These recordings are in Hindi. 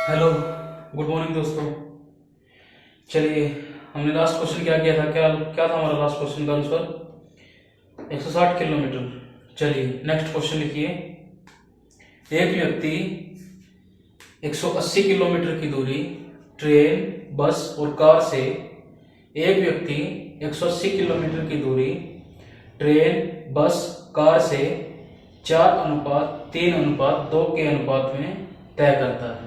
हेलो, गुड मॉर्निंग दोस्तों। चलिए, हमने लास्ट क्वेश्चन क्या किया था? क्या क्या था हमारा लास्ट क्वेश्चन का आंसर? 160 किलोमीटर। चलिए नेक्स्ट क्वेश्चन लिखिए। एक व्यक्ति 180 किलोमीटर की दूरी ट्रेन, बस और कार से एक व्यक्ति 180 किलोमीटर की दूरी ट्रेन, बस, कार से 4:3:2 के अनुपात में तय करता है।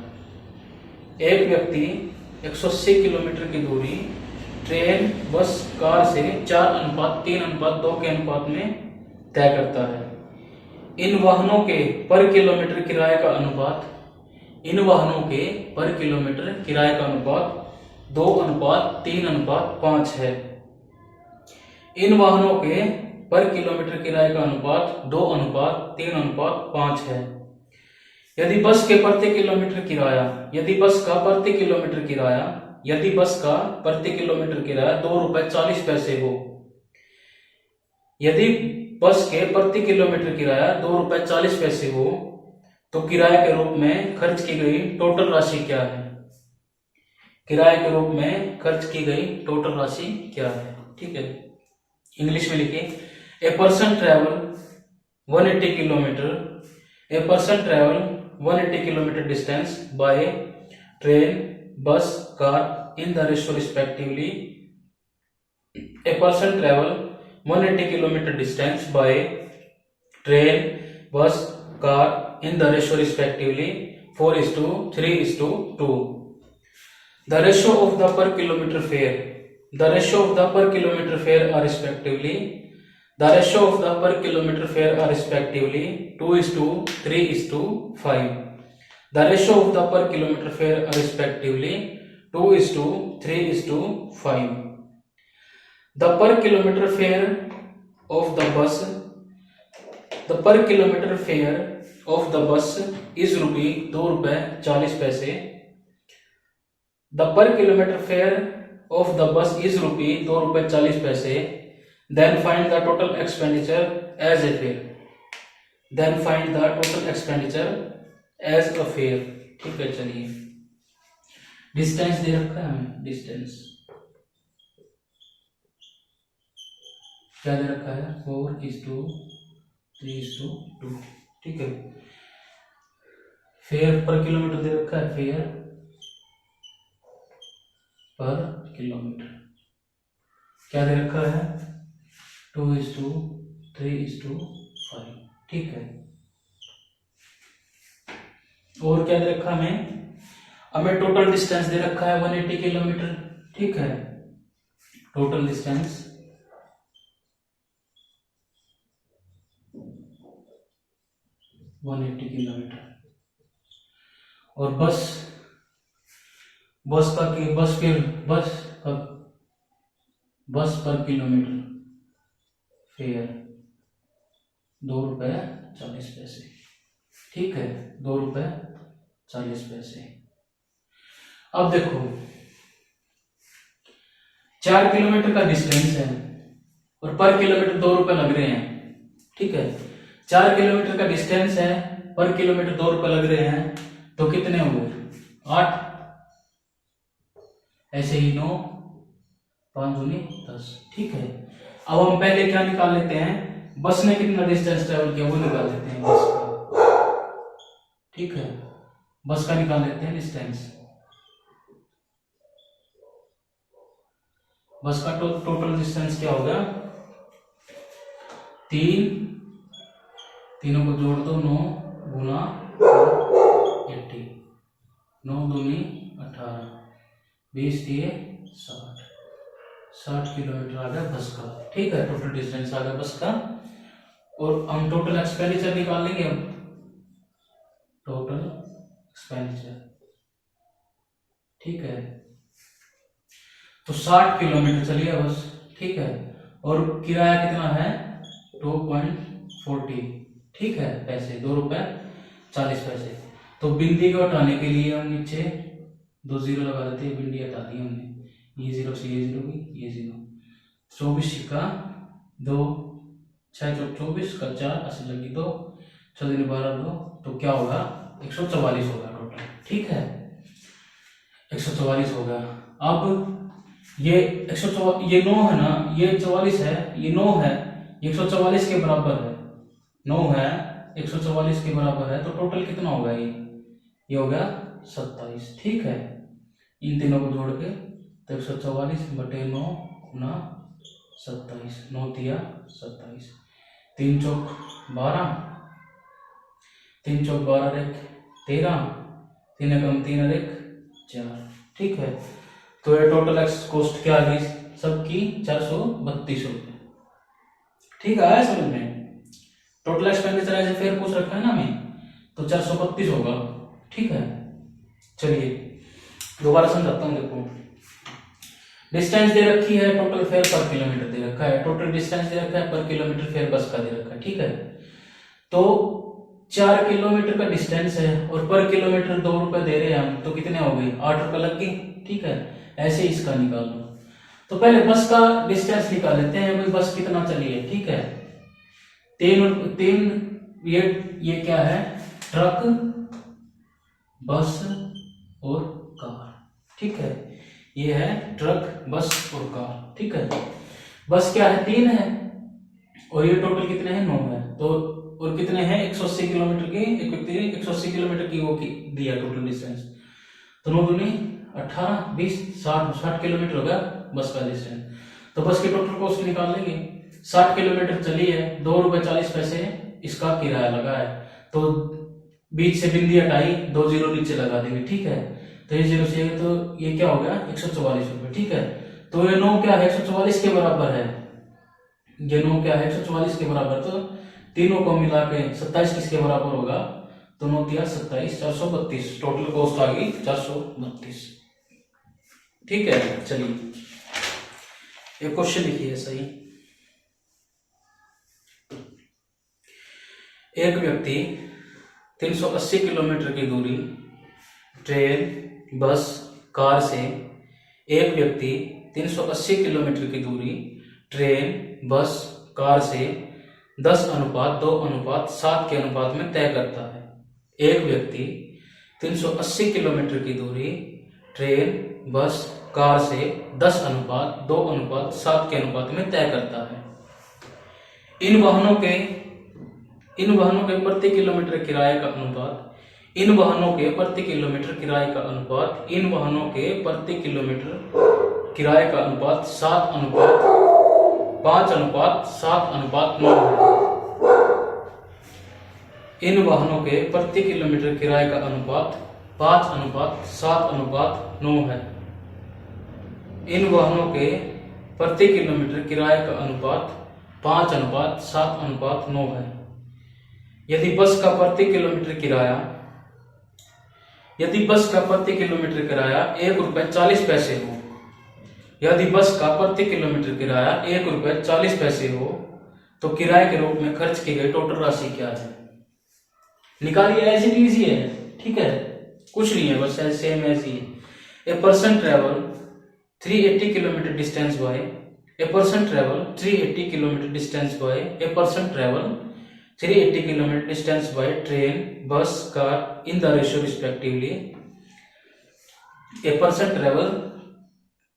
एक व्यक्ति 180 किलोमीटर की दूरी ट्रेन, बस, कार से 4:3:2 के अनुपात में तय करता है। इन वाहनों के पर किलोमीटर किराए का अनुपात इन वाहनों के पर किलोमीटर किराए का अनुपात 2:3:5 है। इन वाहनों के पर किलोमीटर किराए का अनुपात 2:3:5 है। यदि बस का प्रति किलोमीटर किराया 2 रुपए 40 पैसे हो। यदि बस के प्रति किलोमीटर किराया 2 रुपए 40 पैसे हो तो किराए के रूप में खर्च की गई टोटल राशि क्या है? किराए के रूप में खर्च की गई टोटल राशि क्या है? ठीक है, इंग्लिश में लिखिए। A person travel 180 kilometre distance by train, bus, car in the ratio respectively. A person travel 180 kilometer distance by train, bus, car in the ratio respectively 4:3:2. The ratio of the per kilometer fare are respectively 2:3:5. The ratio of the per kilometer fare are respectively 2:3:5. The per kilometer fare of the bus is rupee 2 रुपए 40 पैसे. The per kilometer fare of the bus is rupee 2 रुपए 40 पैसे. Then find the total expenditure as a fare. ठीक है, चलिए डिस्टेंस दे रखा है हमें। डिस्टेंस क्या दे रखा है? 4:3:2। ठीक है। फेयर पर किलोमीटर दे रखा है। फेयर पर किलोमीटर क्या दे रखा है? 2:3:5। ठीक है। और क्या दे रखा हमें टोटल डिस्टेंस दे रखा है 180 किलोमीटर। ठीक है, टोटल डिस्टेंस 180 किलोमीटर। और बस पर किलोमीटर फेयर 2 रुपए 40 पैसे। ठीक है, 2 रुपए 40 पैसे। अब देखो 4 किलोमीटर का डिस्टेंस है और पर किलोमीटर 2 रुपए लग रहे हैं। ठीक है, 4 किलोमीटर का डिस्टेंस है, पर किलोमीटर 2 रुपए लग रहे हैं, तो कितने हो गए? 8। ऐसे ही 9, 5 दूनी 10। ठीक है, अब हम पहले क्या निकाल लेते हैं? बस ने कितना डिस्टेंस ट्रेवल किया वो निकाल लेते हैं बस का। ठीक है, बस का निकाल लेते हैं डिस्टेंस। बस का टोटल डिस्टेंस क्या होगा? तीनों को जोड़ दो, 9 गुना 80, 9 दूनी 18, 20 दिए 60 किलोमीटर आ गया बस का। ठीक है, टोटल डिस्टेंस आ गया बस का। और हम टोटल एक्सपेंडिचर निकाल लेंगे अब। टोटल एक्सपेंडिचर, ठीक है, तो 60 किलोमीटर चलिए बस। ठीक है, और किराया कितना है? 2.40। ठीक है, पैसे 2 रुपए 40 पैसे। तो बिंदी को हटाने के लिए हम नीचे 2 जीरो लगा देते हैं। बिंदी हटा दी हमने, ये जीरो से ये जीरो की ये जीरो। 24 का 2, 6 चौक 24 का 4, 80 लगी 2, 6 दिन 12 2, तो क्या होगा? 144 होगा टोटल। ठीक है, 144 हो गया। अब ये 144, ये 9 है ना, ये 44 है, ये 9 है, 144 के बराबर है, 9 है 144 के बराबर है, तो टोटल कितना होगा ये हो गया 27। ठीक है, इन तीनों को जोड़ के तो 144/9 गुना 27, 9 तिया 27, 3 चौक 12, 3 चौक 12 एक 13, 3 एकम 3 और 1 4। ठीक है, तो ये टोटल कॉस्ट क्या आ गई सबकी 432 रुपये। ठीक है, आया समझ में? टोटल एक्सपेंडिचर ऐसे फिर पूछ रखा है ना हमें, तो 432 होगा। ठीक है, चलिए दोबारा समझाता हूँ। देखो, डिस्टेंस दे रखी है, टोटल फेयर पर किलोमीटर दे रखा है, टोटल डिस्टेंस दे रखा है, पर किलोमीटर फेयर बस का दे रखा है। ठीक है, तो 4 किलोमीटर का डिस्टेंस है और पर किलोमीटर 2 रुपए दे रहे हैं हम, तो कितने हो गए 8 रुपए लग गए। ठीक है, ऐसे इसका निकाल लो। तो पहले बस का डिस्टेंस निकाल लेते हैं, भाई बस कितना चली है। ठीक है, तीन ये क्या है, ट्रक, बस और कार। ठीक है, ये है ट्रक, बस और कार। ठीक है, बस क्या है 3 है और ये टोटल कितने हैं 9 है, तो और कितने हैं 180 किलोमीटर की, एक व्यक्ति ने 180 किलोमीटर की वो दिया टोटल डिस्टेंस, तो 9 दूनी 18, 20, 60 किलोमीटर होगा बस का डिस्टेंस। तो बस की टोटल कॉस्ट निकाल लेंगे। 60 किलोमीटर चली है, 2 रुपए 40 पैसे इसका किराया लगा है, तो बीच से बिंदी हटाई, 2 जीरो नीचे लगा देंगे। ठीक है, तो ये जीरो से तो ये क्या हो गया 144 रुपये। ठीक है, तो ये 9 क्या है 144 के बराबर है, ये 9 क्या है 144 के बराबर, तो तीनों को मिला के 27 किसके बराबर होगा, तो 9 तिया 27, 432, टोटल कॉस्ट आ गई 432। ठीक है, चलिए एक क्वेश्चन लिखिए सही। एक व्यक्ति 380 किलोमीटर की दूरी ट्रेन, बस, कार से, एक व्यक्ति 380 किलोमीटर की दूरी ट्रेन, बस, कार से 10:2:7 के अनुपात में तय करता है। एक व्यक्ति 380 किलोमीटर की दूरी ट्रेन, बस, कार से 10:2:7 के अनुपात में तय करता है। इन वाहनों के प्रति किलोमीटर किराए का अनुपात, इन वाहनों के प्रति किलोमीटर किराए का अनुपात, इन वाहनों के प्रति किलोमीटर किराए का अनुपात 7:5:7:9 है। इन वाहनों के प्रति किलोमीटर किराए का अनुपात 5:7:9 है। इन वाहनों के प्रति किलोमीटर किराए का अनुपात 5:7:9 है। यदि बस का प्रति किलोमीटर किराया 1 रुपए 40 पैसे हो, यदि बस का प्रति किलोमीटर किराया 1 रुपए 40 पैसे हो, तो किराए के रूप में खर्च की गई टोटल राशि क्या है, निकालिए। ऐसी इजी है। ठीक है, कुछ नहीं है, बस सेम ऐसी है। ए person travel 380 kilometre distance bye, A person travel 380 kilometre distance bye, A person travel 380 kilometer distance by train, bus, car in the ratio respectively. A person travel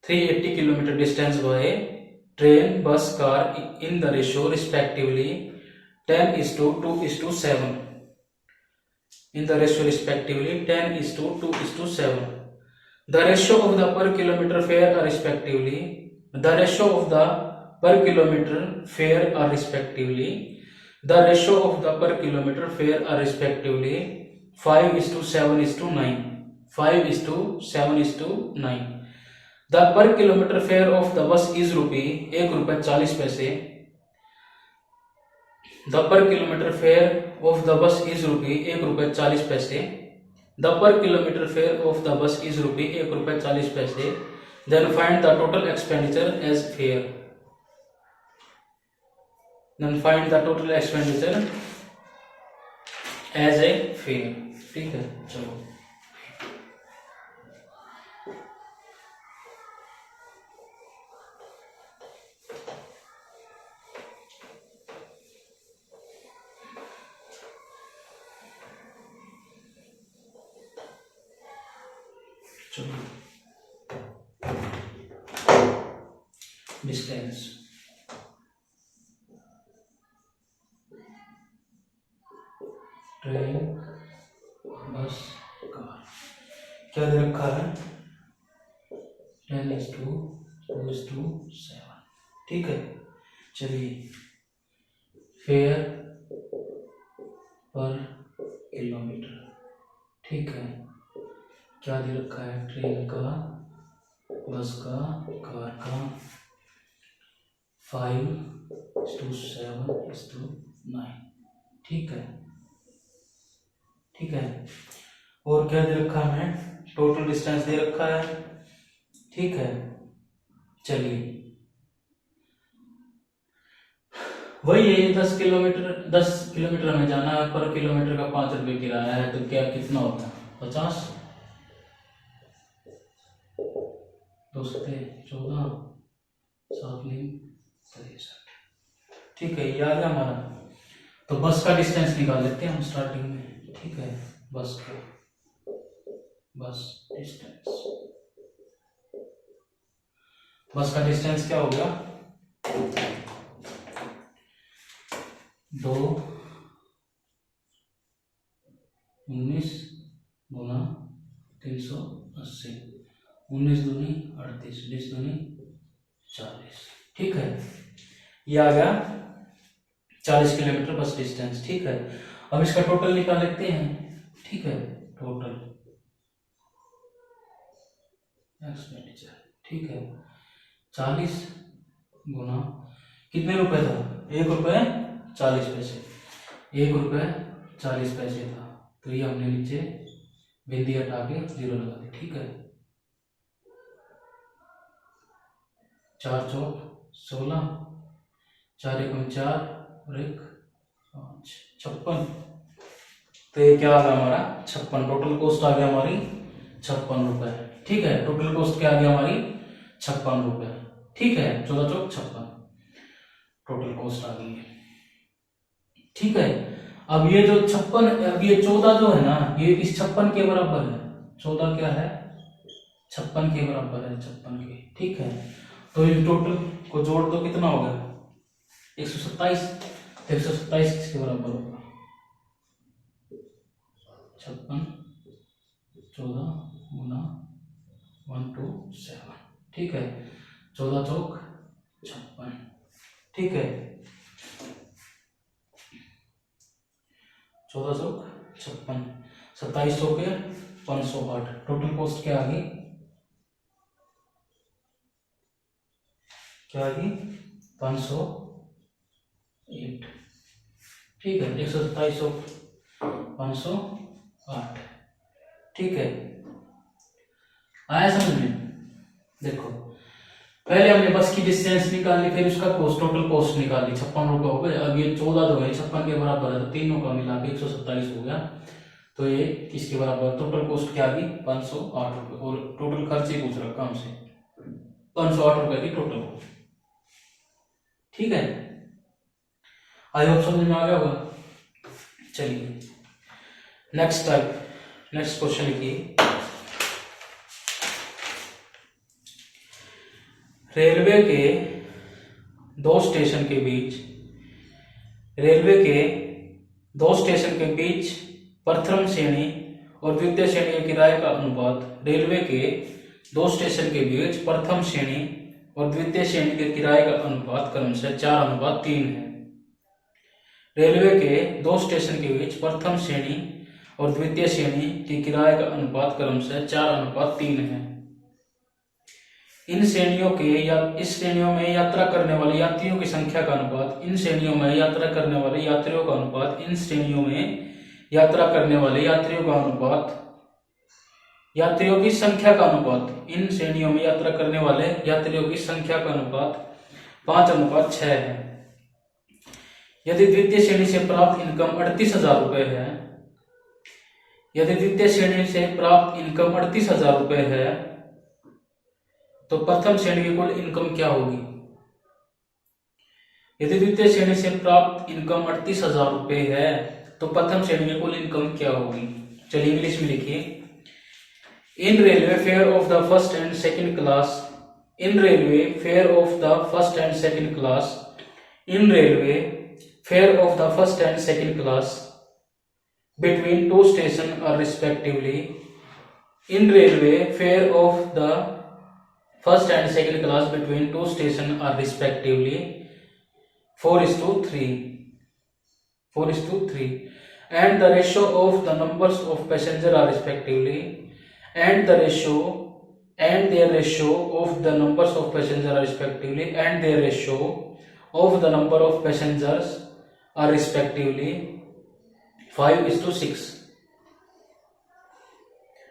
380 kilometer distance by train, bus, car in the ratio respectively 10:2:7. In the ratio respectively 10:2:7. The ratio of the per kilometer fare are respectively. The ratio of the per kilometer fare are respectively. The ratio of the per kilometer fare are respectively 5:7:9. 5:7:9. The per kilometer fare of the bus is ₹1 रुपए 40 पैसे. The per kilometer fare of the bus is ₹1 रुपए 40 पैसे. The per kilometer fare of the bus is ₹1 रुपए 40 पैसे. Then find the total expenditure as fare. Then find the total expenditure as a fare. ठीक है, चलो चलो डिस्टेंस। Train, bus, car. क्या दे रखा है? 10:2:7। ठीक है, चलिए फेयर पर किलोमीटर। ठीक है, क्या दे रखा है? ट्रेन का, बस का, कार का 5:7:9। ठीक है, ठीक है। और क्या दे रखा है? टोटल डिस्टेंस दे रखा है। ठीक है, चलिए वही है 10 किलोमीटर हमें जाना है, पर किलोमीटर का 5 रुपये किराया है, तो क्या कितना होता है? 50, 2 सत्ते 14, 7 63। ठीक है, ये आ गया हमारा। तो बस का डिस्टेंस निकाल लेते हैं हम स्टार्टिंग में। ठीक है, बस का, बस का डिस्टेंस क्या हो गया? 2 19 गुना 380, 19 दूनी 38, 20 दूनी 40। ठीक है, ये आ गया 40 किलोमीटर बस डिस्टेंस। ठीक है, अब इसका टोटल निकाल लेते हैं। ठीक है, टोटल एक्सपेंडिचर। ठीक है, 40 गुना कितने रुपए था? 1 रुपये 40 पैसे। 1 रुपये 40 पैसे था, तो ये हमने नीचे बिंदी हटा के 0 लगा दी। ठीक है, 4 चौक 16, 4 एकम 4 और 1 5, 56। तो ये क्या आ गया हमारा? 56। टोटल कॉस्ट आ गया हमारी 56 रुपए। ठीक है, टोटल कॉस्ट क्या आ गया हमारी? 56 रुपए। ठीक है, 14 चौक 56 टोटल कॉस्ट आ गई है। ठीक है, अब ये जो 56, अब ये 14 जो है ना, ये इस 56 के बराबर है। 14 क्या है? 56 के बराबर है, 56 के। ठीक है, तो इन टोटल को जोड़ दो, कितना होगा? 127। 127 किसके बराबर होगा? 56 14 गुना 127। ठीक है, 14 चौक 56। ठीक है, 14 चौक 56, 27 चौके 508। टोटल कॉस्ट क्या आ गई? क्या आ गई? 508। ठीक है, 127 चौक 508। ठीक है, आया समझ में? देखो, पहले हमने बस की डिस्टेंस निकाली, फिर उसका कॉस्ट, टोटल कॉस्ट निकाली, 56 रुपये हो गए। अब ये 14 जो है 56 के बराबर है, तो तीनों का मिला के 127 हो गया। तो ये किसके बराबर? टोटल कॉस्ट क्या आ गई? 508 रुपये। और टोटल खर्च ही पूछ रखा हमसे, 508 रुपये की टोटल। ठीक है, आई होप समझ में आ गया होगा। चलिए नेक्स्ट क्वेश्चन लिखिए। रेलवे के दो स्टेशन के बीच प्रथम श्रेणी और द्वितीय श्रेणी के किराए का अनुपात। रेलवे के दो स्टेशन के बीच प्रथम श्रेणी और द्वितीय श्रेणी के किराए का अनुपात क्रमशः 4:3 है। रेलवे के दो स्टेशन के बीच प्रथम श्रेणी और द्वितीय श्रेणी के किराए का अनुपात क्रमशः 4:3 है। इस श्रेणियों में यात्रा करने वाले यात्रियों की संख्या का अनुपात इन श्रेणियों में यात्रा करने वाले यात्रियों का अनुपात इन श्रेणियों में यात्रा करने वाले यात्रियों का अनुपात यात्रियों की संख्या का अनुपात इन श्रेणियों में यात्रा करने वाले यात्रियों की संख्या का अनुपात 5:6 है। यदि द्वितीय श्रेणी से प्राप्त इनकम 38,000 रुपए है, यदि द्वितीय श्रेणी से प्राप्त इनकम 38,000 रुपए है, तो प्रथम श्रेणी की कुल इनकम क्या होगी? यदि द्वितीय श्रेणी से प्राप्त इनकम 38,000 रुपए है, तो प्रथम श्रेणी की कुल इनकम क्या होगी? चलिए इंग्लिश में लिखिए। In railway fare of the first and second class in railway fare of the first and second class, in railway fare of the first and second class between two stations are respectively, in railway fare of the first and second class between two stations are respectively 4:3, 4:3, and the ratio of the numbers of passengers are respectively, and the ratio and their ratio of the numbers of passengers are respectively, and their ratio of the number of passengers are respectively 5:6,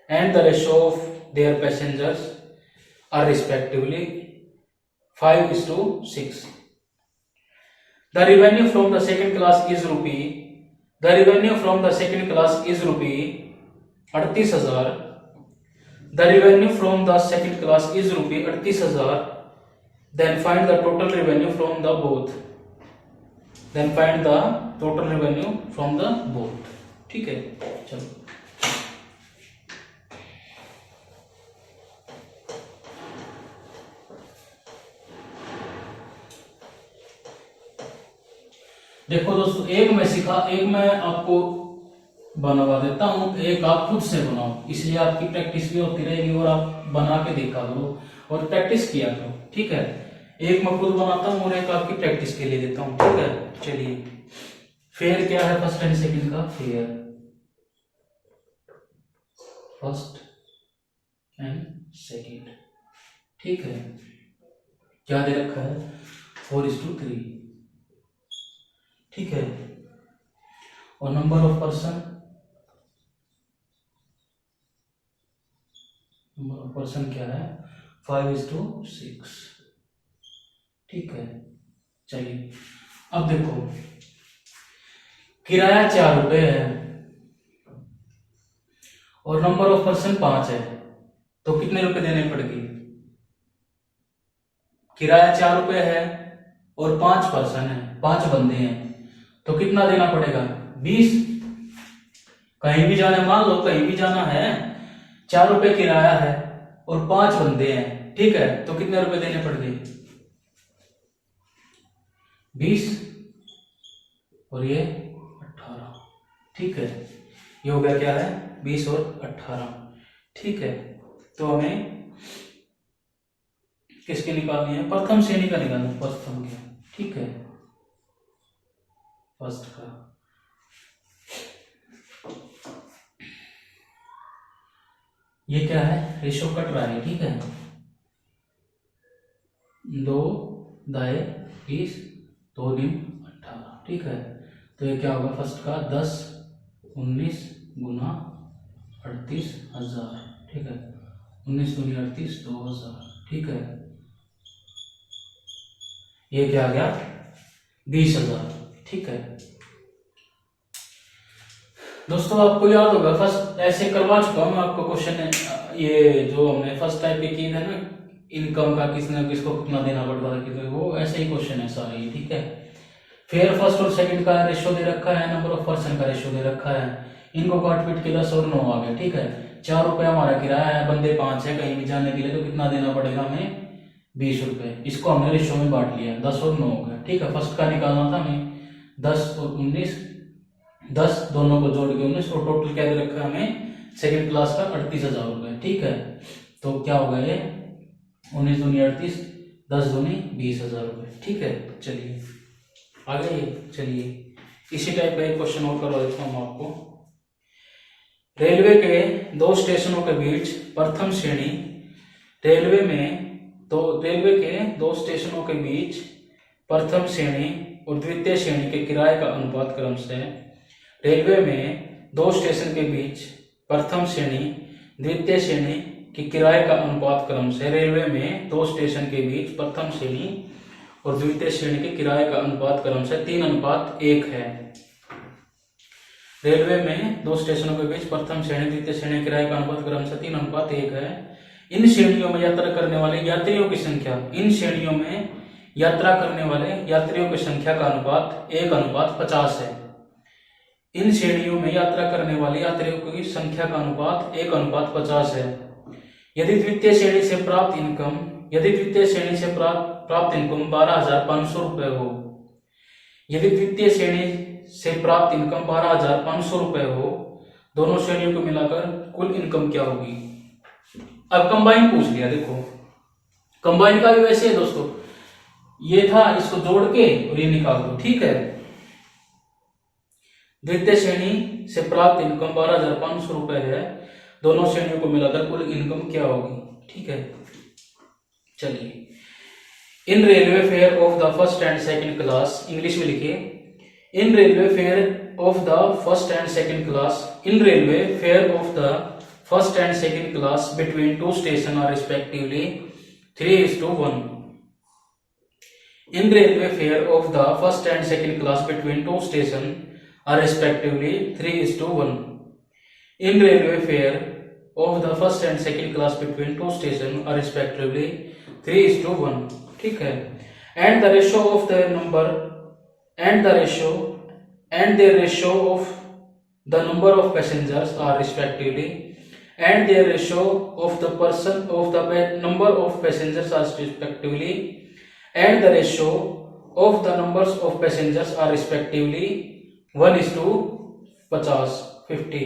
and the ratio of their passengers are respectively 5:6. The revenue from the second class is rupee, the revenue from the second class is rupee 38,000, the revenue from the second class is rupee 38,000. Then find the total revenue from the both, then find the total revenue from the both. ठीक है, चलो देखो दोस्तों, एक मैं आपको बनवा देता हूं, एक आप खुद से बनाओ, इसलिए आपकी प्रैक्टिस भी होती रहेगी और आप बना के देखा करो और प्रैक्टिस किया करो। ठीक है, एक मैं खुद बनाता हूं और एक आपकी प्रैक्टिस के लिए देता हूं। ठीक है, चलिए फेयर क्या है फर्स्ट एंड सेकंड का, फेयर फर्स्ट एंड सेकंड। ठीक है, क्या दे रखा है 4:3। ठीक है, और number of person, number of person क्या है 5:6। ठीक है, चलिए अब देखो, किराया 4 रुपए है और नंबर ऑफ पर्सन 5 है, तो कितने रुपए देने पड़ेंगे? किराया 4 रुपए है और 5 पर्सन है, 5 बंदे हैं, तो कितना देना पड़ेगा 20। कहीं भी जाना, मान लो कहीं भी जाना है, 4 रुपए किराया है और 5 बंदे हैं। ठीक है, तो कितने रुपए देने पड़ेंगे 20 और ये 18। ठीक है, ये हो गया क्या है 20 और 18। ठीक है, तो हमें किसके निकालनी है, प्रथम श्रेणी का निकालना है, प्रथम का। ठीक है, फर्स्ट का। ये क्या है, रेशो कट रहा है। ठीक है, 2 दाए 20, 2 दिन 18। ठीक है, तो ये क्या होगा फर्स्ट का 10 19 गुना 38,000। ठीक है, 19 दूनी 38, 2000। ठीक है, ये क्या आ गया 20,000। ठीक है दोस्तों, आपको याद होगा फर्स्ट ऐसे करवा चुका हूं मैं आपको क्वेश्चन है, ये जो हमने फर्स्ट टाइप की है ना, इनकम का किसने किसको कितना देना पड़ता था, कितने, वो ऐसे ही क्वेश्चन है सारे। ठीक है, फेयर फर्स्ट और सेकंड का रेशियो दे रखा है, नंबर ऑफ पर्सन का रेशियो दे रखा है, इनको काट पीट के 10 और 9 आ गए। ठीक है, 4 रुपए हमारा किराया है, बंदे 5 है कहीं भी जाने के लिए, तो कितना देना पड़ेगा हमें 20 रुपए। इसको हमने रेशियो में बांट लिया, 10 और 9 हो गया। ठीक है, फर्स्ट का निकालना था हमें 10 और 19, 10 दोनों को जोड़ के 19, और टोटल क्या दे रखा है हमें सेकंड क्लास का 38,000 रुपए। ठीक है, तो क्या होगा ये 19 दूनी 38, 10 दूनी 20,000 रुपए। ठीक है, चलिए आगे चलिए इसी टाइप का एक क्वेश्चन और करवा देता हूँ आपको। रेलवे के 2 स्टेशनों के बीच प्रथम श्रेणी, रेलवे के 2 स्टेशनों के बीच प्रथम श्रेणी और द्वितीय श्रेणी के किराए का अनुपात क्रम से, रेलवे में 2 स्टेशन के बीच प्रथम श्रेणी द्वितीय श्रेणी के किराए का अनुपात क्रम से, रेलवे में 2 स्टेशन के बीच प्रथम श्रेणी और द्वितीय श्रेणी के किराए का अनुपात क्रम से 3:1 है। रेलवे में 2 स्टेशनों के बीच प्रथम श्रेणी द्वितीय श्रेणी किराए का अनुपात क्रम से 3:1 है। इन श्रेणियों में यात्रा करने वाले यात्रियों की संख्या, इन श्रेणियों में यात्रा करने वाले यात्रियों की संख्या का अनुपात 1:50 है। इन श्रेणियों में यात्रा करने वाले यात्रियों की संख्या का अनुपात 1:50 है। यदि द्वितीय श्रेणी से प्राप्त इनकम यदि द्वितीय श्रेणी से प्राप्त इनकम 12,500 रुपए हो, यदि द्वितीय श्रेणी से प्राप्त इनकम 12,500 रुपए हो, दोनों श्रेणियों को मिलाकर कुल इनकम क्या होगी। अब कंबाइन पूछ लिया, देखो कंबाइन का भी वैसे है दोस्तों, ये था इसको जोड़ के और ये निकाल दो, ठीक है। द्वितीय श्रेणी से प्राप्त इनकम 12,500 रुपए है, दोनों श्रेणियों को मिलाकर कुल इनकम क्या होगी, ठीक है। चलिए, in railway fare of the first and second class, English में लिखिए, in railway fare of the first and second class, in railway fare of the first and second class between two station are respectively 3:1. In railway fare of the first and second class between two stations are respectively 3:1. In railway fare of the first and second class between two stations are respectively 3:1. ठीक है। And the ratio of the number and the ratio of the number of passengers are respectively and their ratio of the number of passengers are respectively and the ratio of the numbers of passengers are respectively 1:50, 50,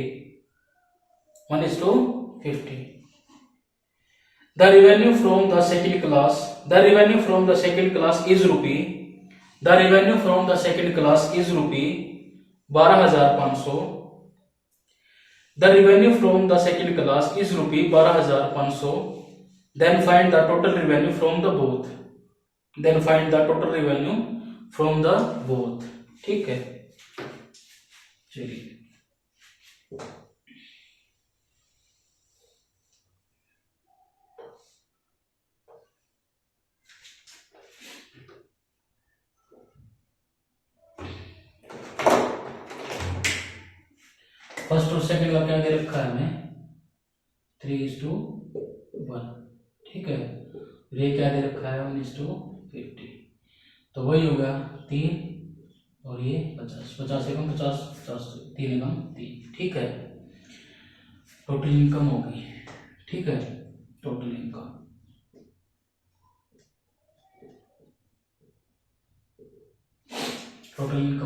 1:50. The revenue from the second class is rupee. The revenue from the second class is rupee 12,500. The revenue from the second class is rupee 12,500. Then find the total revenue from the both. Then find the total revenue from the both. ठीक है, चलिए फर्स्ट और सेकंड का क्या दे रखा है हमें 3:1, ठीक है। ये क्या दे रखा है 1:50, तो वही होगा 3 और ये 50, 50 एकम 50, 50 3 एकम 3, ठीक है। टोटल इनकम होगी, ठीक है, टोटल इनकम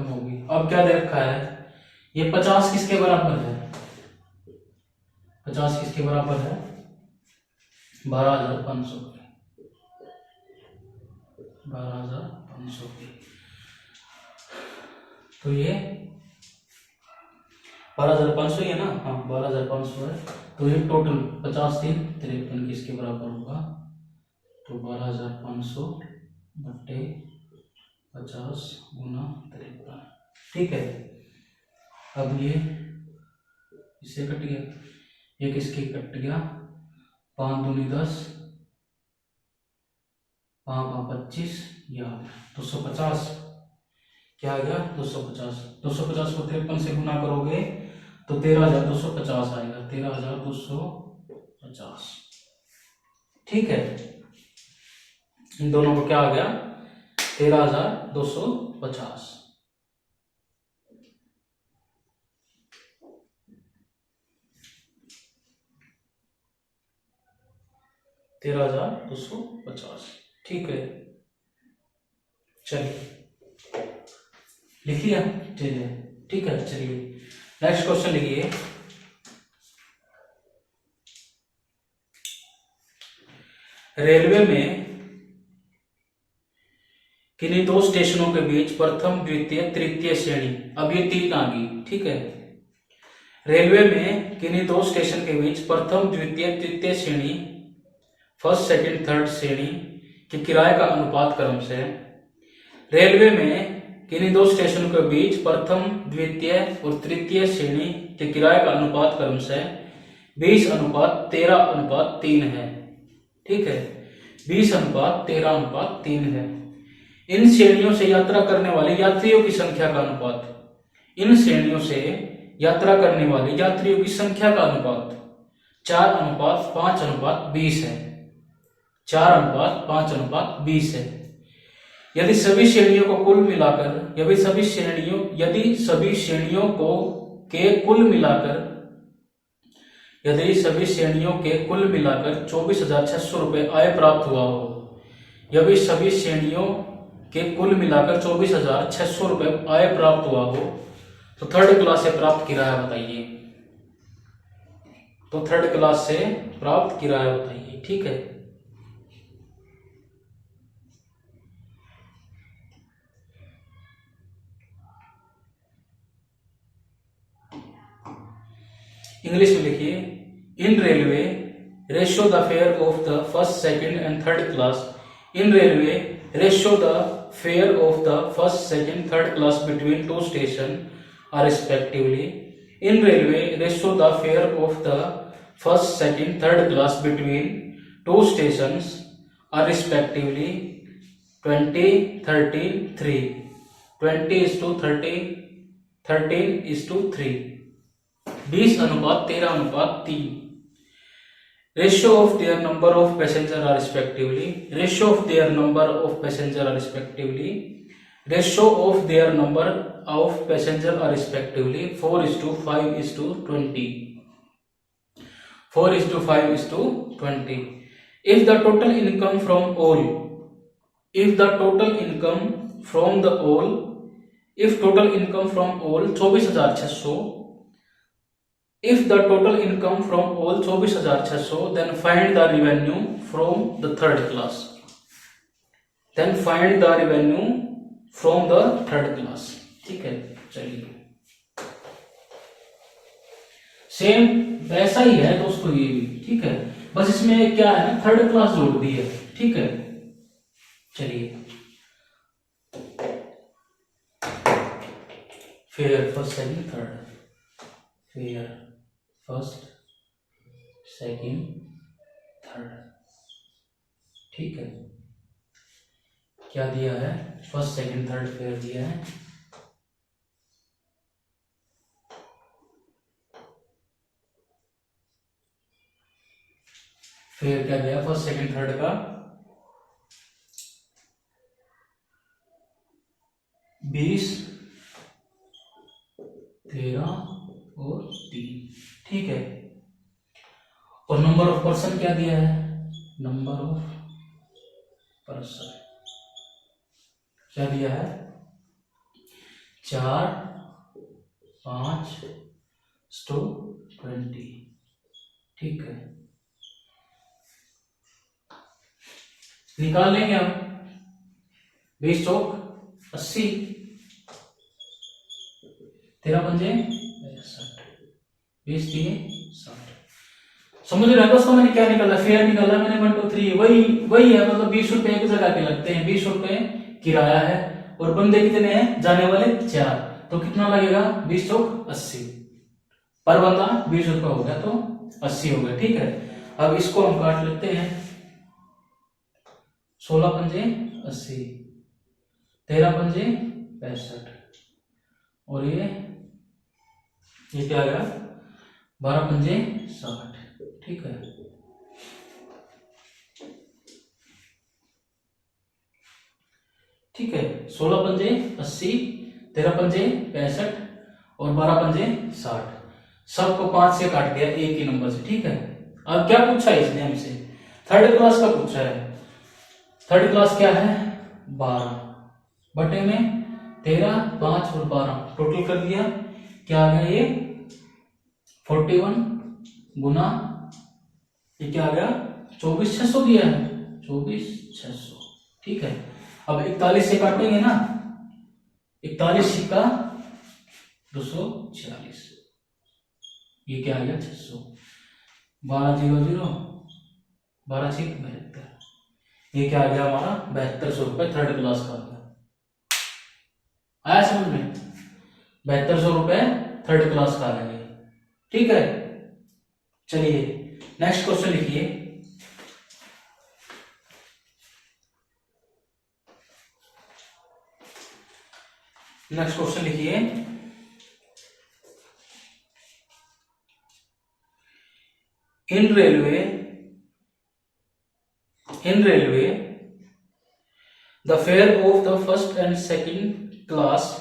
होगी। अब क्या दे रखा है, ये 50 किसके बराबर है, 50 किसके बराबर है 12,500 के, 12,500 की, तो ये 12,500 है ना, हाँ 12,500 है, तो ये टोटल 50 3 53 किसके बराबर होगा, तो 12,500 बट्टे 50 गुना 53, ठीक है। अब ये इससे कट गया, ये किसके कट गया, 5 दूनी 10, 5 25, या 250, क्या आ गया 250, 250 को 53 से गुना करोगे तो 13,250 आएगा, 13,250, ठीक है। इन दोनों को क्या आ गया 13,250, ठीक है। चलिए लिख लिया, चलिए ठीक है। चलिए नेक्स्ट क्वेश्चन लिखिए, रेलवे में किन्हीं दो स्टेशनों के बीच प्रथम द्वितीय तृतीय श्रेणी, अब ये 3 आ गई, ठीक है। रेलवे में किन्हीं दो स्टेशन के बीच प्रथम द्वितीय तृतीय श्रेणी, फर्स्ट सेकंड थर्ड श्रेणी के किराए का अनुपात क्रम से, रेलवे में किन्हीं दो स्टेशनों के बीच प्रथम द्वितीय और तृतीय श्रेणी के किराए का अनुपात क्रम से 20:13:3 है, ठीक है, 20:13:3 है। इन श्रेणियों से यात्रा करने वाले यात्रियों की संख्या का अनुपात, इन श्रेणियों से यात्रा करने वाले यात्रियों की संख्या का अनुपात 4:5:20 है, 4:5:20 है। यदि सभी श्रेणियों को कुल मिलाकर, यदि सभी श्रेणियों के कुल मिलाकर 24,600 रुपए आय प्राप्त हुआ हो, यदि सभी श्रेणियों के कुल मिलाकर 24,600 रुपए आय प्राप्त हुआ हो तो थर्ड क्लास से प्राप्त किराया बताइए। तो थर्ड क्लास से प्राप्त किराया बताइए। ठीक है, इंग्लिश में लिखिए, in railway ratio the fare of the first, second and third class. In railway ratio the fare of the first, second, third class between two station are respectively. In railway ratio the fare of the first, second, third class between two station are respectively 20, 13, 3। 20:30, 13:3। 20:13:3। Ratio of their number of passenger are respectively. Ratio of their number of passenger are respectively. Ratio of their number of passenger are respectively 4:5:20. 4:5:20. If the total income from all, if total income from all 24,600, if the total income from all 24,600, then find the revenue from the third class. Then find the revenue from the third class. ठीक है, चलिए सेम वैसा ही है दोस्तों ये भी। ठीक है, बस इसमें क्या है ना, थर्ड क्लास जोड़ दी है। ठीक है, चलिए fair first, second, third. Fair first, second, third. ठीक है, क्या दिया है, फर्स्ट, सेकंड, थर्ड फेयर दिया है। फेयर क्या दिया फर्स्ट, सेकंड, थर्ड का 20, 13 और 3। ठीक है, और नंबर ऑफ पर्सन क्या दिया है, नंबर ऑफ पर्सन क्या दिया है 4, 5:20। ठीक है, निकाल लेंगे हम। 20 चौक 80, 13 पंजे 60, 20 3 60। समझ रहे हो दोस्तों, मैंने क्या निकाला, फेयर निकाला मैंने 1 2 3। वही है, मतलब 20 रुपए एक जगह के लगते हैं, 20 रुपए किराया है और बंदे कितने हैं, जाने वाले 4, तो कितना लगेगा 20 चौक 80। पर बंदा 20 रुपए हो गया तो 80 हो गया। ठीक है, अब इसको हम काट लेते हैं। 16 पंजे 80, 13 पंजे 65 और ये क्या आ गया 12 पंजे 60। ठीक है, ठीक है, 16 पंजे 80, 13 पंजे 65 और 12 पंजे 60। सबको 5 से काट दिया एक ही नंबर से। ठीक है, अब क्या पूछा है इसने हमसे, थर्ड क्लास का पूछा है। थर्ड क्लास क्या है 12 बटे में 13, 5 और 12 टोटल कर दिया, क्या आ गया ये 41 गुना ये क्या आ गया 24,600 दिया है, 24,600। ठीक है, अब 41 से काटेंगे ना, 41 का 246, ये क्या आ गया 600। 12 0 0 12 6 72, ये क्या आ गया हमारा 7200 रुपए थर्ड क्लास का आ गया। आया समझ में, 7200 रुपए थर्ड क्लास का आ गया। ठीक है, चलिए नेक्स्ट क्वेश्चन लिखिए। नेक्स्ट क्वेश्चन लिखिए, in railway the fare of the first and second class,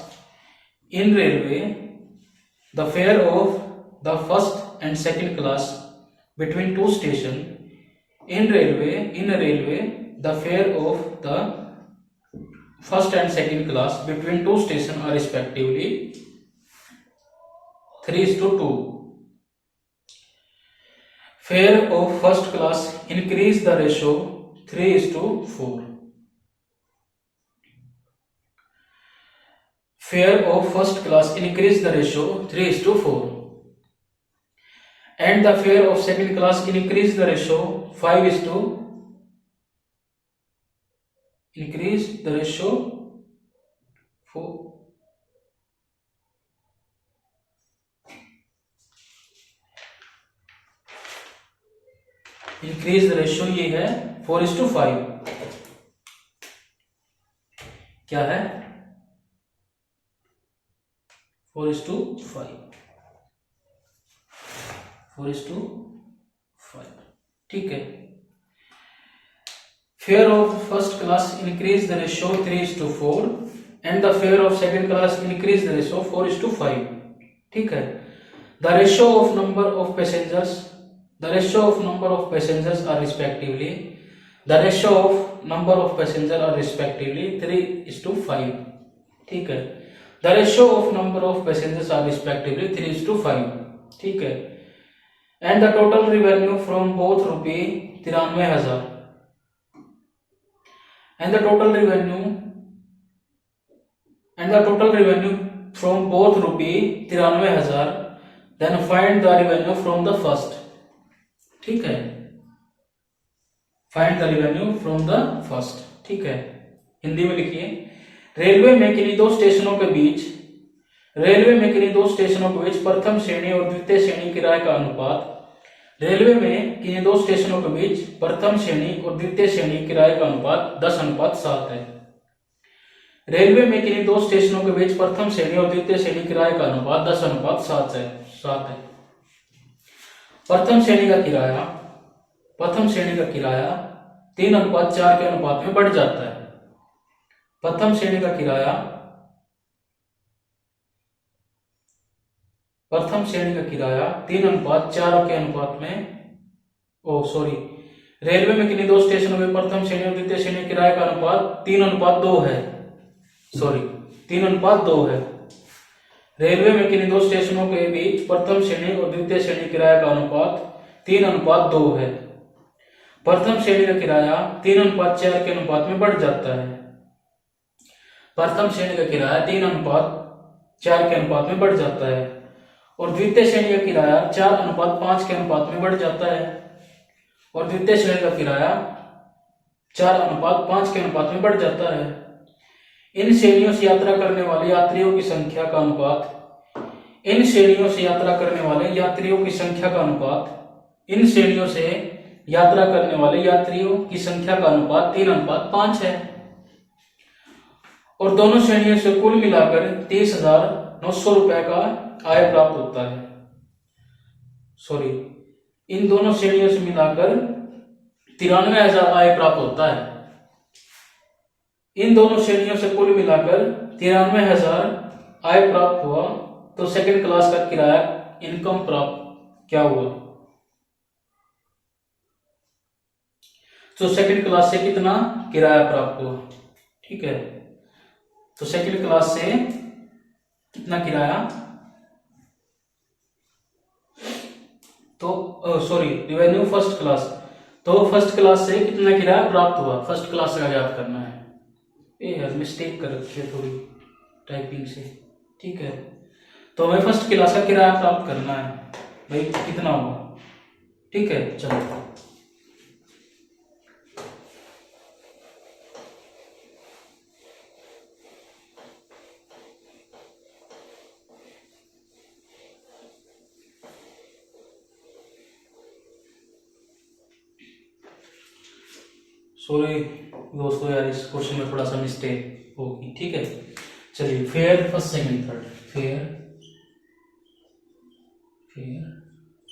in railway the fare of the first and second class between two station, in a railway the fare of the first and second class between two station are respectively 3:2. Fare of first class increase the ratio 3:4. Fare of first class increase the ratio 3:4, and the fare of second class increase the ratio 5:4. Increase the ratio 4. Increase the ratio ये है 4:5. क्या है 4:5. 4:5. ठीक है. Fair of first class increase the ratio 3:4 and the fare of second class increase the ratio 4:5. ठीक है. The ratio of number of passengers The ratio of number of passengers are respectively 3:5. ठीक है. The ratio of number of passengers are respectively 3:5. ठीक है. And the total revenue from both ₹93,000 and the total revenue from both ₹93,000. Then find the revenue from the first. ठीक है. Find the revenue from the first. ठीक है. हिंदी में लिखिए. रेलवे में किन्हीं दो स्टेशनों के बीच प्रथम श्रेणी और द्वितीय श्रेणी किराए का अनुपात 10:7 है. रेलवे में किन्हीं दो स्टेशनों के बीच प्रथम श्रेणी और द्वितीय श्रेणी किराए का अनुपात 10:7 है. प्रथम श्रेणी का किराया 3:4 के अनुपात में बढ़ जाता है. प्रथम श्रेणी का किराया 3:4 के अनुपात में रेलवे में किन्हीं दो स्टेशनों में प्रथम श्रेणी और द्वितीय श्रेणी किराए का अनुपात 3:2 है. 3:2 है. रेलवे में किन्हीं दो स्टेशनों के बीच प्रथम श्रेणी और द्वितीय श्रेणी किराए का अनुपात 3:2 है. प्रथम श्रेणी का किराया 3:4 के अनुपात में बढ़ जाता है. प्रथम श्रेणी का किराया 3:4 के अनुपात में बढ़ जाता है और द्वितीय श्रेणी का किराया 4:5 के अनुपात में बढ़ जाता है. और द्वितीय श्रेणी का किराया 4:5 के अनुपात में बढ़ जाता है. इन श्रेणियों से यात्रा करने वाले यात्रियों की संख्या का अनुपात 3:5 है. और दोनों श्रेणियों से कुल मिलाकर 30,900 रुपए का आय प्राप्त होता है. इन दोनों श्रेणियों से मिलाकर 93,000 आय प्राप्त होता है. इन दोनों श्रेणियों से कुल मिलाकर 93,000 आय प्राप्त हुआ तो सेकंड क्लास का किराया इनकम प्राप्त क्या हुआ. तो सेकंड क्लास से कितना किराया प्राप्त हुआ. ठीक है. तो सेकंड क्लास से कितना किराया रिवेन्यू फर्स्ट क्लास. तो फर्स्ट क्लास से कितना किराया प्राप्त हुआ फर्स्ट क्लास का याद करना है. यार मिस्टेक कर रखी है थोड़ी टाइपिंग से. ठीक है. तो हमें फर्स्ट क्लास का किराया प्राप्त करना है भाई कितना होगा. ठीक है. चलो सॉरी दोस्तों यार इस क्वेश्चन में थोड़ा सा मिस्टेक होगी. ठीक है. चलिए fair first second third. Fair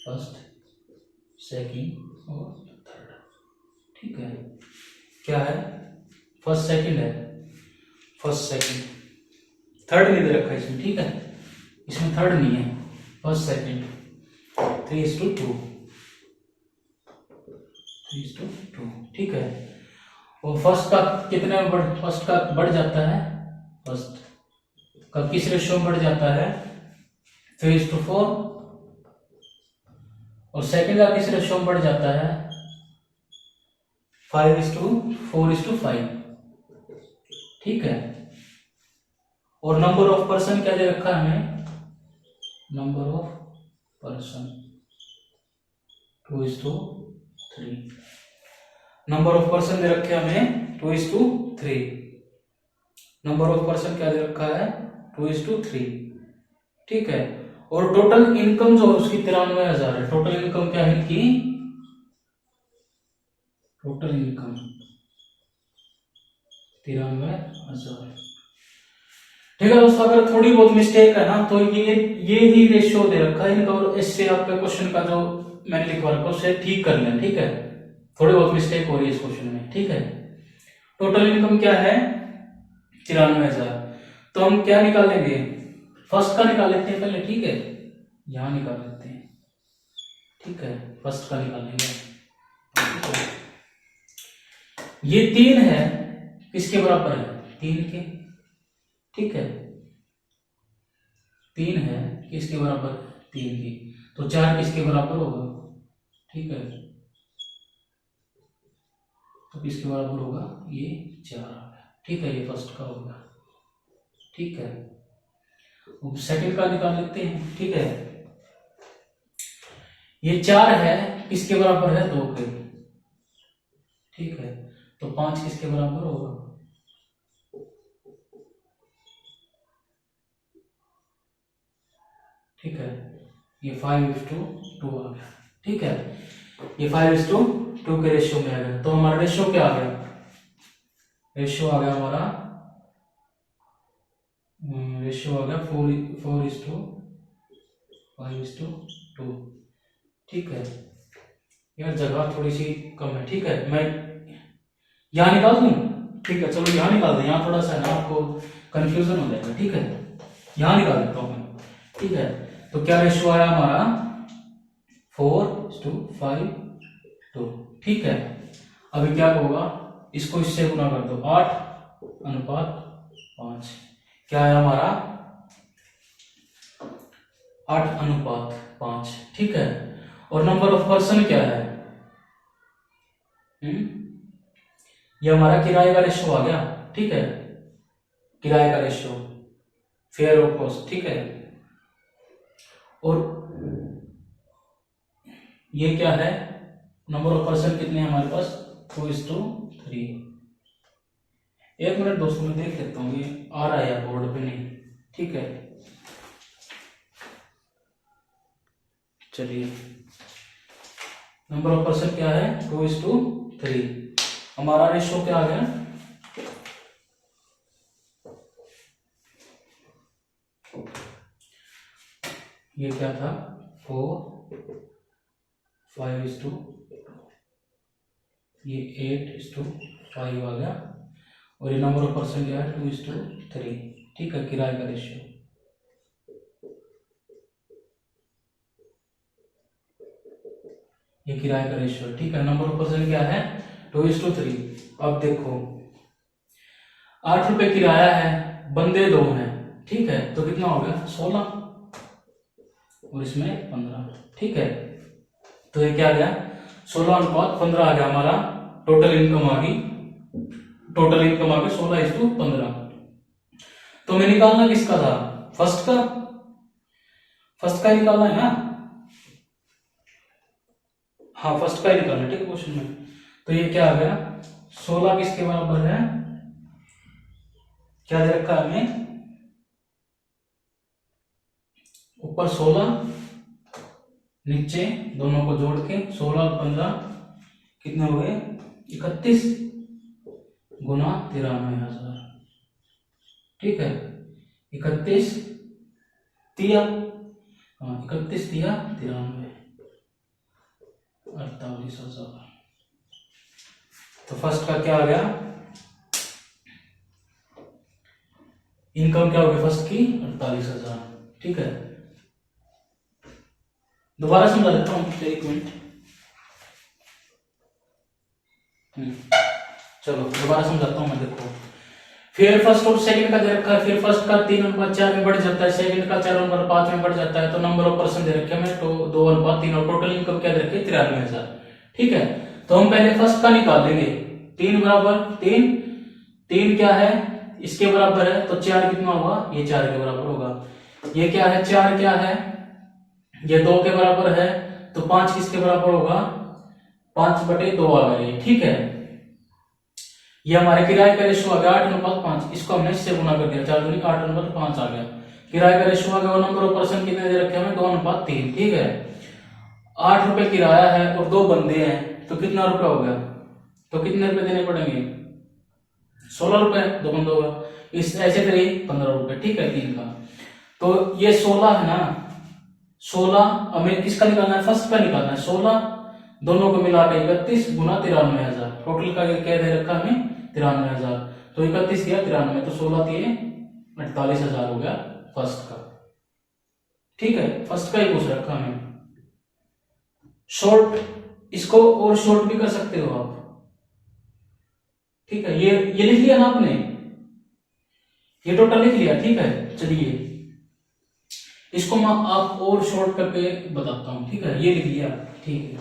first second और थर्ड. ठीक है. क्या है फर्स्ट सेकंड है. फर्स्ट सेकंड थर्ड नहीं दे रखा है इसमें. ठीक है. इसमें थर्ड नहीं है. First second 3:2. ठीक है. और फर्स्ट का कितने में फर्स्ट का बढ़ जाता है, फर्स्ट का किस रेशियो में बढ़ जाता है, 3:4। और सेकंड का किस रेशियो में बढ़ जाता है, 5:4:5। ठीक है। और नंबर ऑफ पर्सन क्या दे रखा है हमें, number of person 2:3। Number of person दे रखे हमें 2:3। नंबर ऑफ पर्सन क्या दे रखा है, 2:3। ठीक है। और टोटल इनकम जो है उसकी 93,000 है। टोटल इनकम क्या है इनकी, टोटल इनकम 93,000। ठीक है दोस्तों, अगर थोड़ी बहुत मिस्टेक है ना तो ये ही रेशियो दे रखा है इनका, और इससे आपके क्वेश्चन का जो मैंने लिखवा रखा है उससे ठीक कर लें। ठीक है, थोड़ी बहुत मिस्टेक हो रही है इस क्वेश्चन में। ठीक है, टोटल इनकम क्या है, 93,000। तो हम क्या निकाल लेंगे, फर्स्ट का निकाल लेते हैं पहले। ठीक है, यहां निकाल लेते हैं। ठीक है, फर्स्ट का निकाल लेंगे। ये 3 है, किसके बराबर है, 3 के। ठीक है, 3 है, किसके बराबर, 3 की। तो 4 किसके बराबर होगा, ठीक है, तो किसके बराबर होगा, ये 4 आ गया। ठीक है, ये फर्स्ट का होगा। ठीक है, अब सेकंड का निकाल लेते हैं। ठीक है, ये 4 है, किसके बराबर है, 2 के। ठीक है, तो 5 किसके बराबर होगा, ठीक है, ये 5:2 आ गया। ठीक है, ये 5:2 के रेशियो में आ गया। तो हमारा रेशियो क्या आ गया, रेशियो आ गया हमारा, रेशियो आ गया 4:5:2। ठीक है, यार जगह थोड़ी सी कम है। ठीक है, मैं यहां निकाल दूं, ठीक है, चलो यहां निकाल दें, यहां थोड़ा सा ना आपको कंफ्यूजन हो जाएगा। ठीक है, यहां निकाल देता हूं मैं। ठीक है, तो क्या रेशियो आया हमारा, 4:5:2। ठीक है, अभी क्या होगा, इसको इससे गुना कर दो, 8:5। क्या है हमारा, 8:5। ठीक है, और नंबर ऑफ पर्सन क्या है, ये हमारा किराए का रेशियो आ गया। ठीक है, किराए का रेशियो, फेयर ऑफ कॉस्ट। ठीक है, और ये क्या है, नंबर ऑफ पर्सन कितने हैं हमारे पास, 2:3। एक मिनट दोस्तों, मैं देख लेता हूँ ये आ रहा है बोर्ड पे नहीं। ठीक है, चलिए, नंबर ऑफ पर्सन क्या है, 2:3। हमारा रेशियो क्या आ गया, ये क्या था, 4:5:2, ये 8:5 आ गया। और ये नंबर ऑफ पर्सन क्या है, 2:3। ठीक है, किराए का रेशियो, ये किराए का रेशियो। ठीक है, नंबर ऑफ पर्सन क्या है, 2:3। अब देखो, 8 रुपए किराया है, बंदे 2 हैं। ठीक है, तो कितना हो गया, 16, और इसमें 15। ठीक है, तो ये क्या आ गया, 16:15 आ गया हमारा। टोटल इनकम आ गई, टोटल इनकम आ गई 16:15। तो मैं निकालना किसका था, फर्स्ट का, फर्स्ट का ही निकालना है ना, हाँ फर्स्ट का ही निकालना है। ठीक है, क्वेश्चन में तो ये क्या आ गया, 16 किसके बराबर है, क्या दे रखा है हमें, ऊपर 16, नीचे दोनों को जोड़ के 16 और 15 कितने हो गए, 31 गुना 93,000। ठीक है, 31 तिया, हाँ 31 तिया 93, 48,000। तो फर्स्ट का क्या आ गया, इनकम क्या होगी फर्स्ट की, 48,000। ठीक है, दोबारा समझा देता हूँ, एक मिनट। चलो दोबारा समझाता हूँ मैं, देखो। फिर फर्स्ट और सेकंड का दे रखा है, फिर फर्स्ट का 3:4 में बढ़ जाता है, सेकंड का 4:5 में बढ़ जाता है, तो नंबर ऑफ पर्सन दे रखे हमें तो 2:3 और टोटल इनकम क्या दे रखी है 93,000। ठीक है, तो हम पहले फर्स्ट का निकाल लेंगे। 3 बराबर 3, 3 क्या है इसके बराबर है, तो 4 कितना होगा, ये 4 के बराबर होगा। ये क्या है 4 क्या है, ये 2 के बराबर है, तो 5 किसके बराबर होगा, 5/2 आ गया ये। ठीक है, ये हमारे किराए का रेशो आ गया 8:5, इसको हमने इससे गुना कर दिया, 4 दूनी 8:5 आ गया। किराए का रेशो आ गया, नंबर ऑफ पर्सन कितने दे रखे हमें 2:3। ठीक है, 8 रुपए किराया है और 2 बंदे हैं, तो कितना रुपया हो गया, तो कितने रुपए देने पड़ेंगे 16 रुपए 2 बंदों का, इस ऐसे करिए 15 रुपए। ठीक है, 3 का, तो ये 16 है ना, 16 हमें किसका निकालना है, फर्स्ट का निकालना है। 16 दोनों को मिला के 31 गुना 93,000, टोटल का क्या दे रखा हमें 93,000, तो 31 दिया 93, तो 16 दिए 48,000 हो गया फर्स्ट का। ठीक है, फर्स्ट का ही पूछ रखा हमें। शॉर्ट, इसको और शॉर्ट भी कर सकते हो आप। ठीक है, ये लिख लिया ना आपने, ये टोटल लिख लिया। ठीक है, चलिए इसको मैं आप और शॉर्ट करके बताता हूं। ठीक है, ये लिख लिया। ठीक है,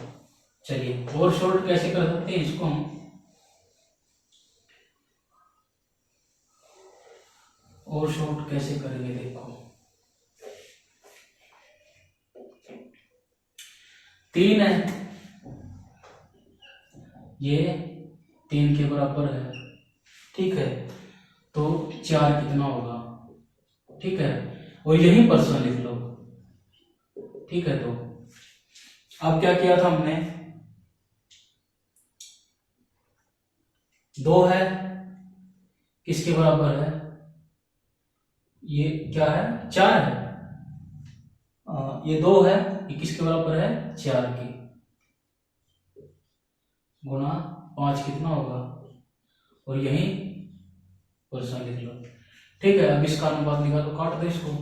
चलिए और शॉर्ट कैसे कर सकते हैं इसको हम, और शॉर्ट कैसे करेंगे, देखो 3 है, ये 3 के बराबर है। ठीक है, तो 4 कितना होगा। ठीक है, और यही पर्सन लिख लो। ठीक है, तो अब क्या किया था हमने, 2 है किसके बराबर है, ये क्या है 4 है, ये 2 है, ये किसके बराबर है 4 की, गुना 5 कितना होगा, और यही पर्सन लिख लो। ठीक है, अब इसका अनुपात निकालो, काट दो इसको,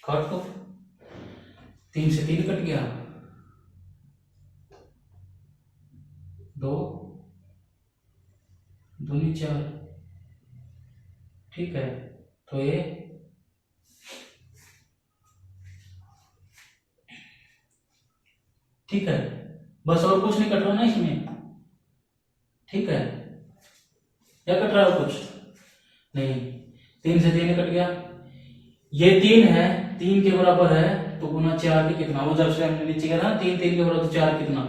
काट दो, 3 से 3 कट गया, 2 दूनी 4। ठीक है, तो ये ठीक है, बस और कुछ नहीं कट रहा ना इसमें। ठीक है, क्या कट रहा है कुछ नहीं, 3 से 3 कट गया, ये 3 है, 3 के बराबर है, तो गुना 4 की कितना, वो जब से हमने नीचे किया था 3 3 के बराबर, तो 4 कितना,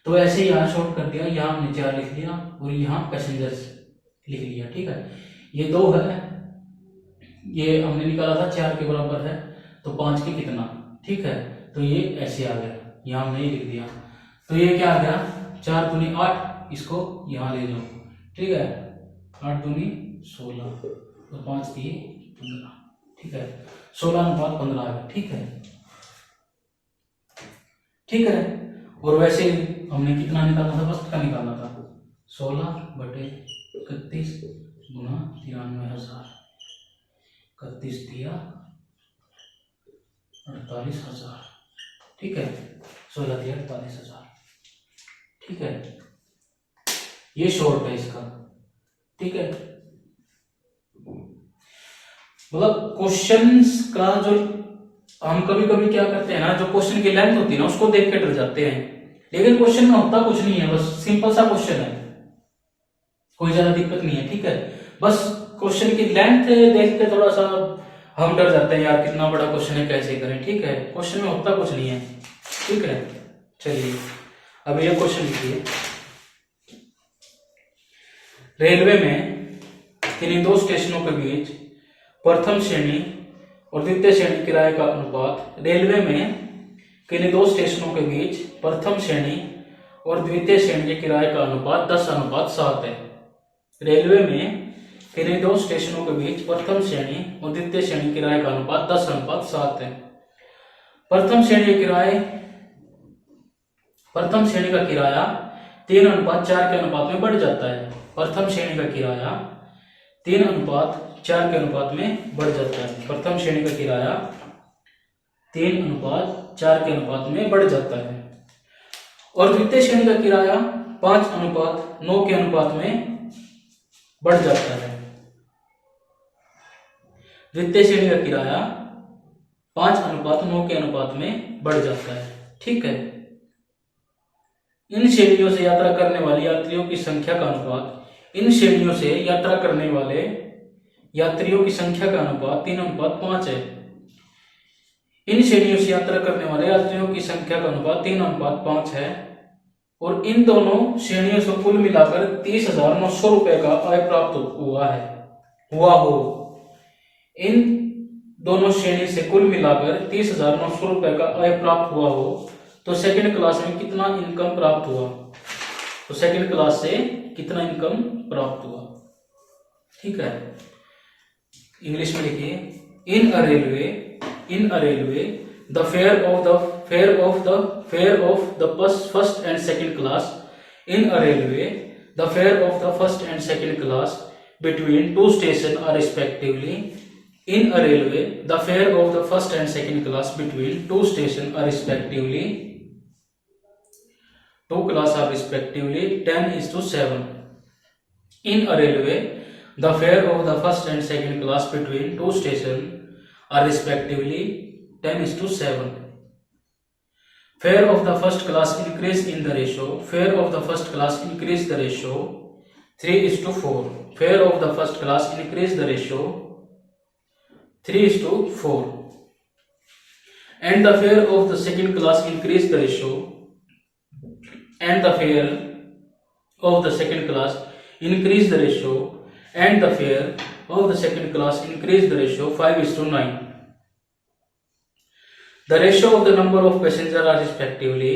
तो ऐसे यहाँ शॉर्ट कर दिया, यहाँ हमने 4 लिख लिया और यहाँ पैसेंजर्स लिख लिया। ठीक है, ये 2 है, ये हमने निकाला था 4 के बराबर है, तो 5 के कितना। ठीक है, तो ये ऐसे आ गया, यहाँ हमने लिख दिया, तो ये क्या आ गया 4 दूनी 8, इसको यहाँ ले जाओ। ठीक है, 8 दूनी 16 और 5 दिए 15। ठीक है, 16:15 आ गया। ठीक है, ठीक है, और वैसे हमने कितना निकालना था, फर्स्ट का निकालना था 16/31 गुना 93,000, 31 दिया 48,000। ठीक है, 16 दिया 48,000। ठीक है, ये शॉर्ट है इसका। ठीक है, मतलब क्वेश्चंस का जो हम कभी कभी क्या करते हैं ना, जो क्वेश्चन की लेंथ होती है ना उसको देख के डर जाते हैं, लेकिन क्वेश्चन में होता कुछ नहीं है, बस सिंपल सा क्वेश्चन है, कोई ज्यादा दिक्कत नहीं है। ठीक है, बस क्वेश्चन की लेंथ देख के थोड़ा सा हम डर जाते हैं, यार कितना बड़ा क्वेश्चन है कैसे करें। ठीक है, क्वेश्चन में होता कुछ नहीं है। ठीक है, चलिए अब ये क्वेश्चन लिखिए, रेलवे में किन्हीं 2 स्टेशनों के बीच प्रथम श्रेणी और द्वितीय श्रेणी किराए का अनुपात, रेलवे में किन्हीं 2 स्टेशनों के बीच प्रथम श्रेणी और द्वितीय श्रेणी के किराए का अनुपात 10:7 है। रेलवे में किन्हीं 2 स्टेशनों के बीच प्रथम श्रेणी और द्वितीय श्रेणी किराए का अनुपात 10:7 है। प्रथम श्रेणी का किराया 3:4 के अनुपात में बढ़ जाता है। प्रथम श्रेणी का किराया 3:4 के अनुपात में बढ़ जाता है। प्रथम श्रेणी का किराया 3:4 के अनुपात में बढ़ जाता है। और द्वितीय श्रेणी का किराया 5:9 के अनुपात में बढ़ जाता है। द्वितीय श्रेणी का किराया 5:9 के अनुपात में बढ़ जाता है। ठीक है। इन श्रेणियों से यात्रा करने वाले यात्रियों की संख्या का अनुपात, इन श्रेणियों से यात्रा करने वाले यात्रियों की संख्या का अनुपात 3:5 है। इन श्रेणियों से यात्रा करने वाले यात्रियों की संख्या का अनुपात 3:5 है और इन दोनों श्रेणियों से कुल मिलाकर 30,900 रुपए का आय प्राप्त हुआ हो। इन दोनों श्रेणी से कुल मिलाकर 30,900 रुपए का आय प्राप्त हुआ हो तो सेकंड क्लास में कितना इनकम प्राप्त हुआ? तो सेकंड क्लास से कितना इनकम प्राप्त हुआ? ठीक है। इंग्लिश में लिखिए, in a railway the fare of the first and second class, in a railway the fare of the first and second class between two station are respectively, in a railway the fare of the first and second class between two stations are respectively 10:7. In a railway the fare of the first and second class between two stations are respectively 10:7. Fare of the first class increase in the ratio, fare of the first class increase the ratio 3:4. Fare of the first class increase the ratio 3:4, and the fare of the second class increase the ratio, and the fare of the second class increase the ratio, and the fare of the second class increase the ratio 5:9. The ratio of the number of passengers are respectively,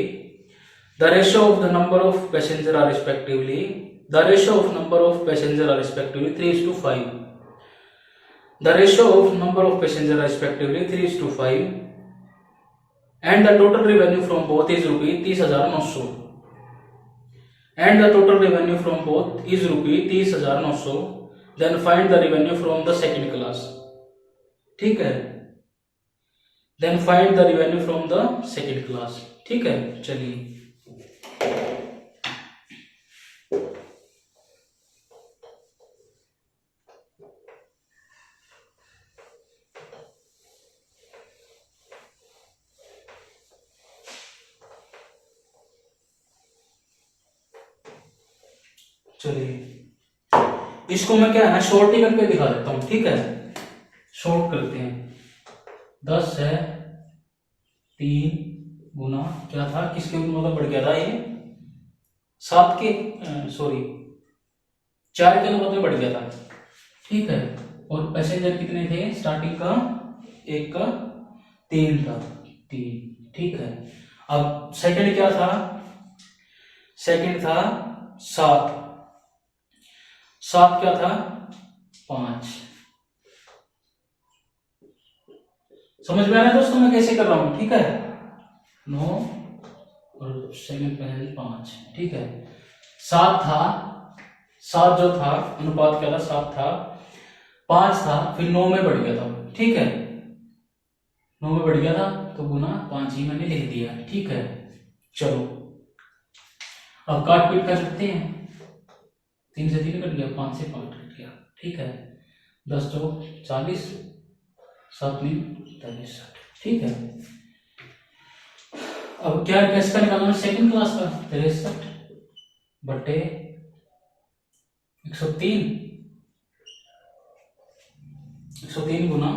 the ratio of the number of passengers are respectively, the ratio of number of passengers are respectively 3:5. The ratio of number of passengers respectively 3:5, and the total revenue from both is rupees 30,900, and the total revenue from both is rupees 30,900. Then find the revenue from the second class. ठीक है। Then find the revenue from the second class. ठीक है। चलिए इसको मैं क्या है ना शॉर्ट ही करके दिखा देता हूं। ठीक है। शॉर्ट करते हैं। 10 है 3 गुना क्या था, किसके मतलब बढ़ गया था ये 7 के 4 के अनुपात में बढ़ गया था। ठीक है। और पैसेंजर कितने थे स्टार्टिंग का? 1 का 3 था 3। ठीक है। अब सेकंड क्या था? सेकंड था 7 क्या था? 5। समझ में आ रहा है दोस्तों मैं कैसे कर रहा हूं? ठीक है। 9 और सेकंड पहले 5। ठीक है। 7 था, 7 जो था अनुपात क्या था? 7 था, 5 था, फिर 9 में बढ़ गया था। ठीक है। 9 में बढ़ गया था तो गुना 5 ही मैंने लिख दिया। ठीक है। चलो अब काट पीट कर सकते हैं। 3 से 3 कट गया, 5 से 5 कट गया। ठीक है। 10 चौक 40, 7 3 43। ठीक है। अब क्या कैसे निकालना? सेकंड क्लास का 63 बटे 103 गुना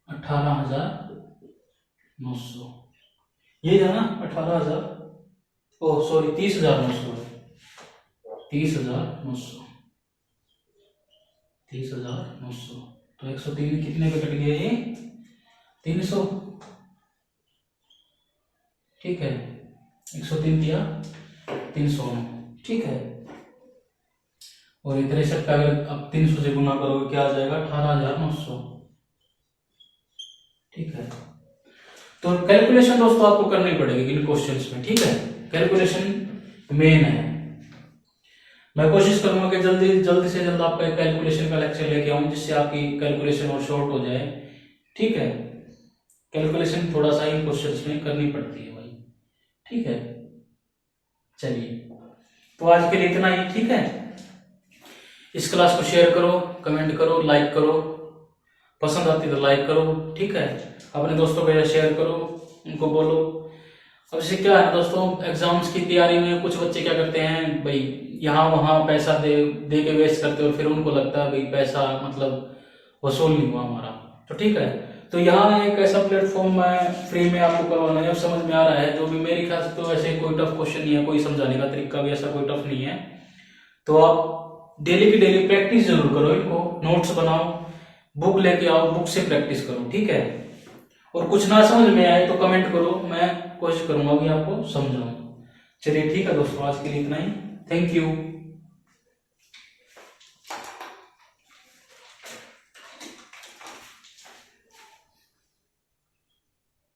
18,900। ये था ना 18,000 30,900 30,900। तो 103 कितने पे कट गया? ये 300। ठीक है। 103 दिया 300। ठीक है। और 63 का अगर अब 300 से गुना करोगे क्या आ जाएगा? 18,900। ठीक है। तो कैलकुलेशन दोस्तों आपको करनी पड़ेगी इन क्वेश्चंस में। ठीक है। कैलकुलेशन मेन है। मैं कोशिश करूंगा कि जल्दी से जल्द आपका कैलकुलेशन का लेक्चर लेके आऊं जिससे आपकी कैलकुलेशन और शॉर्ट हो जाए। ठीक है। कैलकुलेशन थोड़ा सा इन क्वेश्चंस में करनी पड़ती है भाई। ठीक है। चलिए, तो आज के लिए इतना ही, ठीक है। इस क्लास को शेयर करो, कमेंट करो, लाइक करो, पसंद आती तो लाइक करो, ठीक है। अपने दोस्तों के साथ शेयर करो, उनको बोलो। अब इससे क्या है दोस्तों, एग्जाम्स की तैयारी में कुछ बच्चे क्या करते हैं भाई, यहाँ वहाँ पैसा दे दे के वेस्ट करते हैं, और फिर उनको लगता है भाई पैसा मतलब वसूल नहीं हुआ हमारा। तो ठीक है, तो यहाँ एक ऐसा प्लेटफॉर्म मैं फ्री में आपको करवाना है, समझ में आ रहा है जो भी, मेरे ख्याल से तो ऐसे कोई टफ क्वेश्चन नहीं है, कोई समझाने का तरीका भी ऐसा कोई टफ नहीं है। तो आप डेली की डेली प्रैक्टिस जरूर करो, इनको नोट्स बनाओ, बुक लेके आओ, बुक से प्रैक्टिस करो, ठीक है। और कुछ ना समझ में आए तो कमेंट करो, मैं कोशिश करूंगा कि आपको समझाऊं। चलिए ठीक है दोस्तों, आज के लिए इतना ही। Thank you.